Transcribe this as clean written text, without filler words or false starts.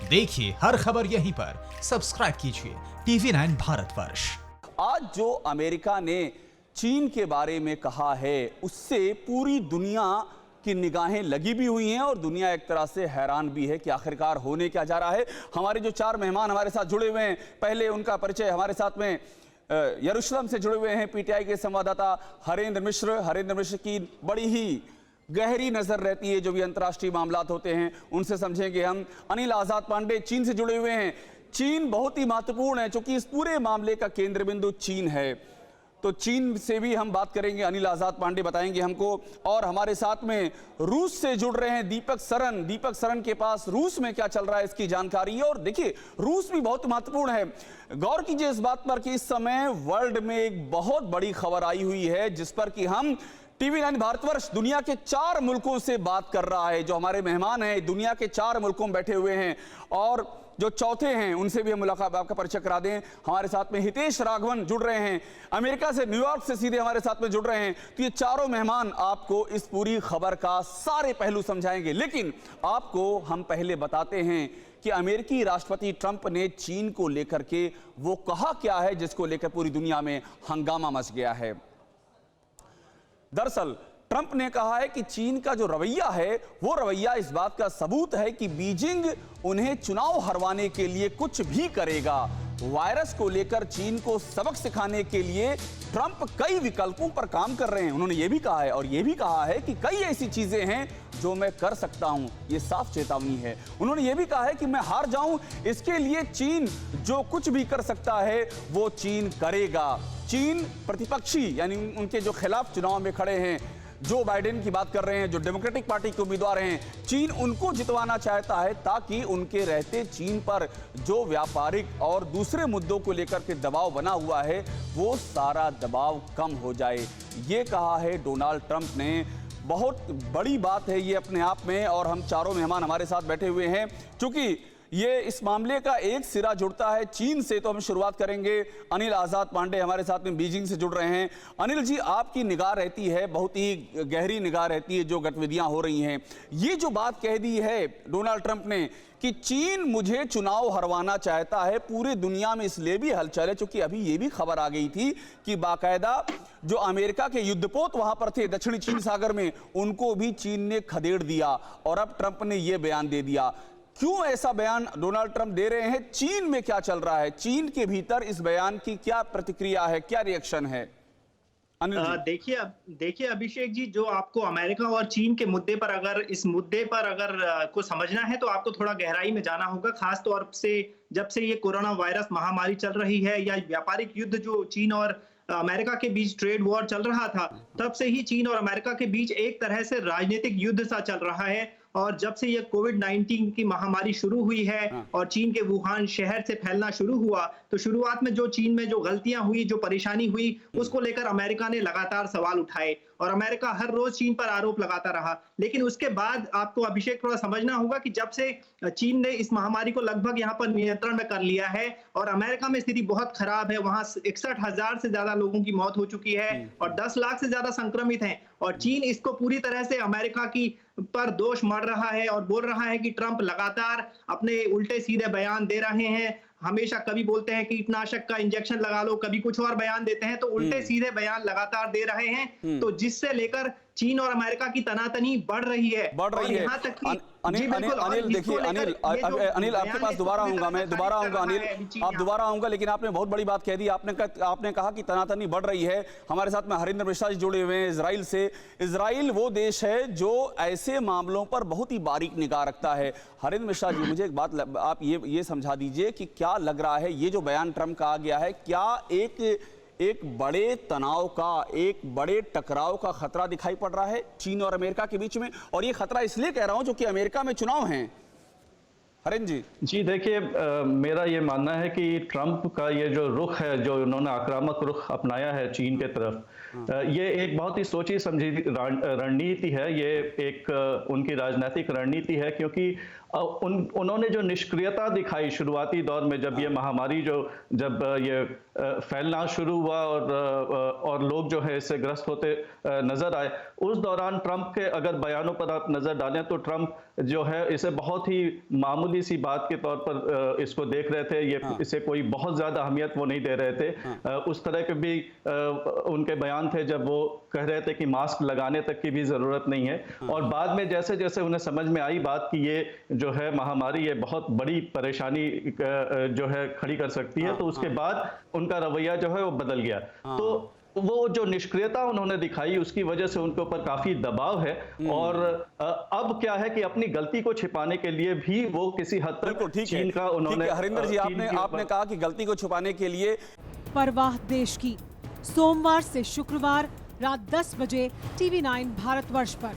देखिए हर खबर यहीं पर, सब्सक्राइब कीजिए TV9 भारतवर्ष। आज जो अमेरिका ने चीन के बारे में कहा है, उससे पूरी दुनिया की निगाहें लगी भी हुई हैं और दुनिया एक तरह से हैरान भी है कि आखिरकार होने क्या जा रहा है। हमारे जो चार मेहमान हमारे साथ जुड़े हुए हैं, पहले उनका परिचय हमारे साथ में यरूशलेम से जुड़े हुए हैं पीटीआई के संवाददाता हरेंद्र मिश्र की बड़ी ही गहरी नजर रहती है जो भी अंतर्राष्ट्रीय मामलात होते हैं उनसे समझेंगे हम। अनिल आजाद पांडे चीन से जुड़े हुए हैं। चीन बहुत ही महत्वपूर्ण है क्योंकि इस पूरे मामले का केंद्र बिंदु चीन है, तो चीन से भी हम बात करेंगे। अनिल आजाद पांडे बताएंगे हमको। और हमारे साथ में रूस से जुड़ रहे हैं दीपक सरन के पास रूस में क्या चल रहा है इसकी जानकारी है। और देखिए रूस भी बहुत महत्वपूर्ण है। गौर कीजिए इस बात पर कि इस समय वर्ल्ड में एक बहुत बड़ी खबर आई हुई है जिस पर कि हम TV9 भारतवर्ष दुनिया के 4 मुल्कों से बात कर रहा है। जो हमारे मेहमान हैं दुनिया के 4 मुल्कों में बैठे हुए हैं और जो चौथे हैं उनसे भी हम मुलाकात आपका परिचय करा दें। हमारे साथ में हितेश राघवन जुड़ रहे हैं अमेरिका से, न्यूयॉर्क से सीधे हमारे साथ में जुड़ रहे हैं। तो ये चारों मेहमान आपको इस पूरी खबर का सारे पहलू समझाएंगे, लेकिन आपको हम पहले बताते हैं कि अमेरिकी राष्ट्रपति ट्रंप ने चीन को लेकर के वो कहा क्या है जिसको लेकर पूरी दुनिया में हंगामा मच गया है। दरअसल ट्रंप ने कहा है कि चीन का जो रवैया है वो रवैया इस बात का सबूत है कि बीजिंग उन्हें चुनाव हरवाने के लिए कुछ भी करेगा। वायरस को लेकर चीन को सबक सिखाने के लिए ट्रंप कई विकल्पों पर काम कर रहे हैं। उन्होंने ये भी कहा है और ये भी कहा है कि कई ऐसी चीजें हैं जो मैं कर सकता हूं। ये साफ चेतावनी है। उन्होंने ये भी कहा है कि मैं हार जाऊं इसके लिए चीन जो कुछ भी कर सकता है वो चीन करेगा। चीन प्रतिपक्षी यानी उनके जो खिलाफ चुनाव में खड़े हैं, जो बाइडेन की बात कर रहे हैं, जो डेमोक्रेटिक पार्टी के उम्मीदवार हैं, चीन उनको जितवाना चाहता है ताकि उनके रहते चीन पर जो व्यापारिक और दूसरे मुद्दों को लेकर के दबाव बना हुआ है वो सारा दबाव कम हो जाए। ये कहा है डोनाल्ड ट्रंप ने। बहुत बड़ी बात है ये अपने आप में। और हम चारों मेहमान हमारे साथ बैठे हुए हैं क्योंकि ये इस मामले का एक सिरा जुड़ता है चीन से। तो हम शुरुआत करेंगे। अनिल आजाद पांडे हमारे साथ में बीजिंग से जुड़ रहे हैं। अनिल जी, आपकी निगाह रहती है, बहुत ही गहरी निगाह रहती है जो गतिविधियां हो रही हैं। ये जो बात कह दी है डोनाल्ड ट्रंप ने कि चीन मुझे चुनाव हरवाना चाहता है, पूरे दुनिया में इसलिए भी हलचल है क्योंकि अभी ये भी खबर आ गई थी कि बाकायदा जो अमेरिका के युद्धपोत वहां पर थे दक्षिणी चीन सागर में, उनको भी चीन ने खदेड़ दिया। और अब ट्रंप ने यह बयान दे दिया। क्यों ऐसा बयान डोनाल्ड ट्रंप दे रहे हैं? चीन में क्या चल रहा है? चीन के भीतर इस बयान की क्या प्रतिक्रिया है, क्या रिएक्शन है? देखिए अभिषेक जी, जो आपको अमेरिका और चीन के मुद्दे पर इस मुद्दे पर को समझना है तो आपको थोड़ा गहराई में जाना होगा। खास तौर से जब से ये कोरोना वायरस महामारी चल रही है या व्यापारिक युद्ध जो चीन और अमेरिका के बीच ट्रेड वॉर चल रहा था, तब से ही चीन और अमेरिका के बीच एक तरह से राजनीतिक युद्ध सा चल रहा है। और जब से ये कोविड-19 की महामारी शुरू हुई है और चीन के वुहान शहर से फैलना शुरू हुआ, तो शुरुआत में जो चीन में जो गलतियां हुई, जो परेशानी हुई, उसको लेकर अमेरिका ने लगातार सवाल उठाए और अमेरिका हर रोज चीन पर आरोप लगाता रहा। लेकिन उसके बाद आपको अभिषेक थोड़ा समझना होगा कि जब से चीन ने इस महामारी को लगभग यहाँ पर नियंत्रण में कर लिया है और अमेरिका में स्थिति बहुत खराब है, वहां 61,000 से ज्यादा लोगों की मौत हो चुकी है और 10 लाख से ज्यादा संक्रमित हैं। और चीन इसको पूरी तरह से अमेरिका की पर दोष मढ़ रहा है और बोल रहा है कि ट्रंप लगातार अपने उल्टे सीधे बयान दे रहे हैं। हमेशा कभी बोलते हैं कीटनाशक का इंजेक्शन लगा लो, कभी कुछ और बयान देते हैं, तो उल्टे सीधे बयान लगातार दे रहे हैं। तो जिससे लेकर चीन और अमेरिका की तनातनी बढ़ रही है। यहाँ तक कि अनिल देखिए, अनिल आपके पास दोबारा आऊंगा, मैं दोबारा आऊंगा अनिल, आप दोबारा आऊंगा, लेकिन आपने बहुत बड़ी बात कह दी। आपने कहा कि तनातनी बढ़ रही है। हमारे साथ में हरेंद्र मिश्रा जी जुड़े हुए हैं इजराइल से। इजराइल वो देश है जो ऐसे मामलों पर बहुत ही बारीक निगाह रखता है। हरेंद्र मिश्रा जी, मुझे एक बात आप ये समझा दीजिए कि क्या लग रहा है ये जो बयान ट्रंप का आ गया है, क्या एक बड़े तनाव का, एक बड़े टकराव का खतरा दिखाई पड़ रहा है चीन और अमेरिका के बीच में? और ये खतरा इसलिए कह रहा हूं जो कि अमेरिका में चुनाव हैं। हरेंद्र जी देखिए, मेरा ये मानना है कि ट्रंप का ये जो रुख है, जो उन्होंने आक्रामक रुख अपनाया है चीन के तरफ, ये एक बहुत ही सोची समझी रणनीति है। ये एक उनकी राजनीतिक रणनीति है क्योंकि उन्होंने जो निष्क्रियता दिखाई शुरुआती दौर में, जब ये महामारी जब ये फैलना शुरू हुआ और लोग जो है इससे ग्रस्त होते नजर आए, उस दौरान ट्रंप के अगर बयानों पर आप नजर डालें तो ट्रंप जो है इसे बहुत ही मामूली सी बात के तौर पर इसको देख रहे थे। इसे कोई बहुत ज्यादा अहमियत वो नहीं दे रहे थे। उस तरह के भी उनके बयान थे जब वो कह रहे थे कि मास्क लगाने तक की भी जरूरत नहीं है। और बाद में जैसे जैसे उन्हें समझ में आई बात कि ये जो है महामारी ये बहुत बड़ी परेशानी जो है खड़ी कर सकती है, तो उसके बाद उनका रवैया जो है वो बदल गया। तो वो जो निष्क्रियता उन्होंने दिखाई उसकी वजह से उनके ऊपर काफी दबाव है। और अब क्या है कि अपनी गलती को छिपाने के लिए भी वो किसी हद तक चीन का उन्होंने, हरिंदर जी आपने कहा कि गलती को छुपाने के लिए परवाह देश की, सोमवार से शुक्रवार रात 10 बजे TV9 भारतवर्ष पर।